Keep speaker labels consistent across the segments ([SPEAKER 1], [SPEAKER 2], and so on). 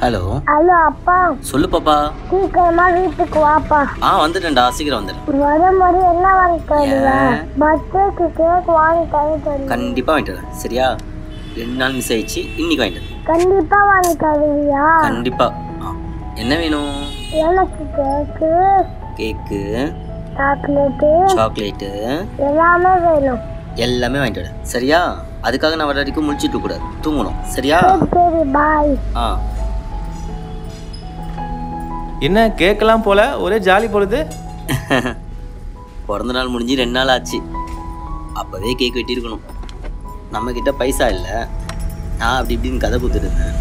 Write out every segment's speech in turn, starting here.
[SPEAKER 1] Hello
[SPEAKER 2] hello அப்பா.
[SPEAKER 1] சொல்லு பாப்பா.
[SPEAKER 2] சீக்கிரமா வீட்டுக்கு வாப்பா.
[SPEAKER 1] வந்துட்டேன்டா, சீக்கிரம் வந்துட்டேன்.
[SPEAKER 2] வரும்போது என்ன வாங்கி தருவ? பர்த்டேக்கு கேக் வாங்கி தருவேன்.
[SPEAKER 1] கண்டிப்பா வாங்கிட்டு வரேன், சரியா? 2 நாள் மிஸ் ஆயிடுச்சு, இன்னைக்கு வாங்கிட்டு வரேன்.
[SPEAKER 2] கண்டிப்பா வாங்கி தருவியா?
[SPEAKER 1] கண்டிப்பா. என்ன வேணும்?
[SPEAKER 2] எனக்கு கேக்கு,
[SPEAKER 1] சாக்லேட்டு
[SPEAKER 2] எல்லாமே வேணும்.
[SPEAKER 1] எல்லாமே வாங்கிட்டு வரேன், சரியா? அதுக்காக நான் வர வரைக்கும் முழிச்சிட்டு கூடாது, தூங்கணும், சரியா?
[SPEAKER 2] சரி பாய்.
[SPEAKER 3] என்ன கேட்கலாம் போல ஒரே ஜாலி போடுது.
[SPEAKER 1] பிறந்த நாள் முடிஞ்சு 2 நாள் ஆச்சு. அப்போவே கேக் வெட்டியிருக்கணும். நம்மக்கிட்ட பைசா இல்லை. நான் அப்படி இப்படின்னு கதை கொடுத்துருந்தேன்.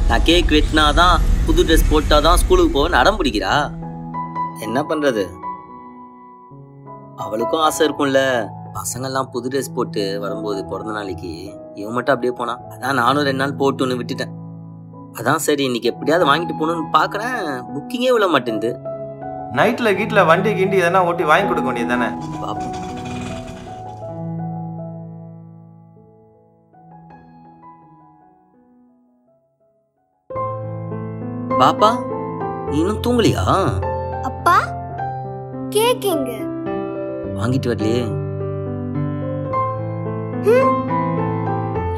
[SPEAKER 1] நான் கேக் வெட்டினாதான், புது ட்ரெஸ் போட்டாதான் ஸ்கூலுக்கு போவேன்னு அடம் பிடிக்கிறா. என்ன பண்ணுறது? அவளுக்கும் ஆசை இருக்கும்ல. பசங்கள்லாம் புது ட்ரெஸ் போட்டு வரும்போது பிறந்த நாளைக்கு இவன் மட்டும் அப்படியே போனான். அதான் நானும் 2 நாள் போட்டுன்னு விட்டுட்டேன். அதான் சரி, இன்னைக்கு எப்படியாவது வாங்கிட்டு போகணும்னு பார்க்குறேன். புக்கிங்கே விழ மாட்டேங்குது.
[SPEAKER 3] நைட்டில் கீட்டில் வண்டி கிண்டி எதனா ஓட்டி வாங்கி கொடுக்க வேண்டியது தானே?
[SPEAKER 1] பாப்போம். பாப்பா, நீ இன்னும் தூங்கலையா?
[SPEAKER 2] அப்பா, கேக் எங்க?
[SPEAKER 1] வாங்கிட்டு வரலையே.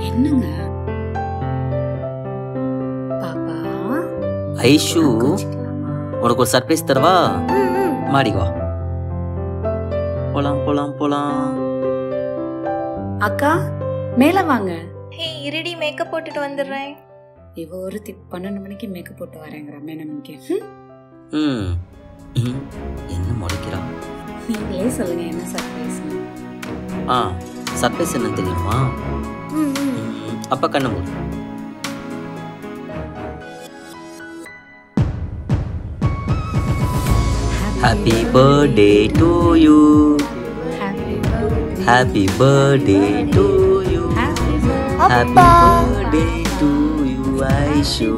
[SPEAKER 4] என்னங்க பாப்பா?
[SPEAKER 1] ஐஷு, உனக்கு ஒரு சர்ப்ரைஸ் தரவா? மாடிக்கு வா. போலாம் போலாம் போலாம்.
[SPEAKER 4] அக்கா மேல வாங்க.
[SPEAKER 5] ஹே, இருடி, மேக்கப் போட்டுட்டு வந்துடுறேன்.
[SPEAKER 4] இவ ஒரு 12 மணிக்கு மேக்கப் போட்டு வரேங்கிற மேனம்க்கு.
[SPEAKER 1] என்ன முறைக்கிறா?
[SPEAKER 4] நீங்களே சொல்லுங்க என்ன சர்ப்ரைஸ்?
[SPEAKER 1] சர்ப்ரைஸ் என்னன்னு தெரியுமா? அப்ப கண்ணு மூடு. Happy birthday to you. Happy birthday to you. Happy birthday to you, Aishu.